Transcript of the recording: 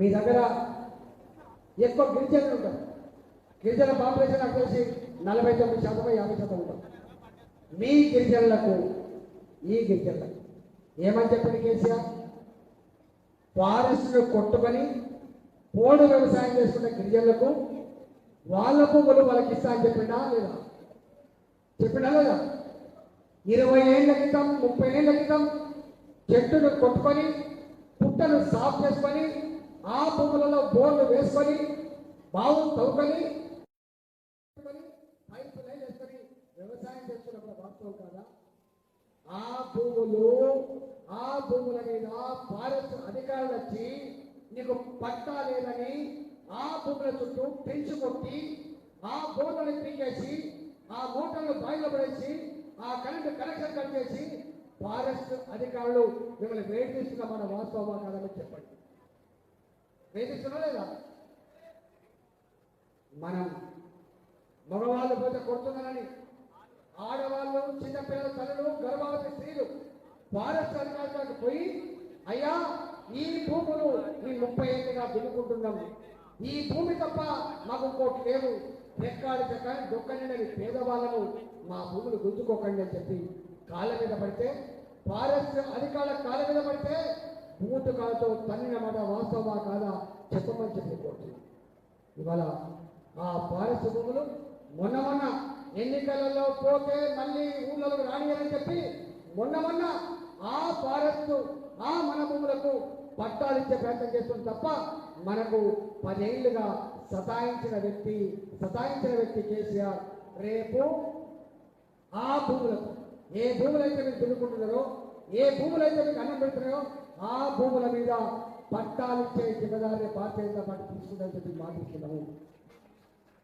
మీ దగ్గర ఎక్కువ గిరిజనులు ఉంటారు. గిరిజన పాపులేషన్ నాకు తెలిసి 49% 50% ఉంటారు. మీ గిరిజనులకు ఈ గిరిజనులకు ఏమని చెప్పండి కేసీఆర్? ఫారెస్ట్ను కొట్టుకొని పోడు వ్యవసాయం చేసుకున్న గిరిజనులకు వాళ్ళ భూములు వాళ్ళకి ఇస్తా అని చెప్పిండా లేదా? చెప్పిండా లేదా? 20 ఏళ్ల క్రితం 30 ఏళ్ల క్రితం చెట్టును కొట్టుకొని పుట్టను సాఫ్ చేసుకొని ఆ భూములలో బోర్లు వేసుకొని బావులు తవ్వుకొని పైపు లైన్ వేసుకొని వ్యవసాయం చేస్తున్నప్పుడు వాస్తవం కాదా? ఆ భూముల మీద ఫారెస్ట్ అధికారులు వచ్చి నీకు పట్టా లేదని ఆ భూముల చుట్టూ పెంచు కొట్టి ఆ బోర్లను పీకేసి ఆ మోటార్లు బాయిలో పడేసి ఆ కరెంటు కనెక్షన్ కట్ చేసి ఫారెస్ట్ అధికారులు మిమ్మల్ని వేధిస్తున్న మన వాస్తవమా కాదని చెప్పండి. వేధిస్తున్నా లేదా? మనం మగవాళ్ళు పోతే కొడుతున్నారని ఆడవాళ్ళు చిన్నపిల్లల తల్లులు గర్భవతి స్త్రీలు ఫారెస్ట్ అధికారులకు పోయి అయ్యా ఈ భూములు ఈ 30 ఏళ్ళుగా దున్నుకుంటున్నాము, ఈ భూమి తప్ప మాకు ఇంకోటి లేదు, రెక్కాడి చక్కని దొక్కని పేదవాళ్ళను మా భూములు గుంజుకోకండి అని చెప్పి కాళ్ళ మీద పడితే ఫారెస్ట్ అధికారుల కాళ్ళ మీద పడితే బూటు కాలతో తన్నిన మాట వాస్తవమా కాదా చెప్పమని చెప్పి కోరుతున్నాం. ఇవాళ ఆ ఫారెస్ట్ భూములు మొన్న ఎన్నికలలో పోతే మళ్ళీ ఊళ్ళలో రానియని చెప్పి మొన్న ఆ ఫారెస్ట్ ఆ మన భూములకు పట్టాలు ఇచ్చే ప్రయత్నం చేస్తుంది తప్ప మనకు 10 ఏళ్లుగా సతాయించిన వ్యక్తి కేసీఆర్ రేపు ఆ భూములకు ఏ భూములైతే మీరు దున్నుకుంటున్నారో ఏ భూములైతే మీకు అన్నం పెడుతున్నారో ఆ భూముల మీద పట్టాలు ఇచ్చే జిమ్మదారి భారతీయ జనతా పార్టీ తీసుకుందని చెప్పి మాట్లాడుతున్నాము.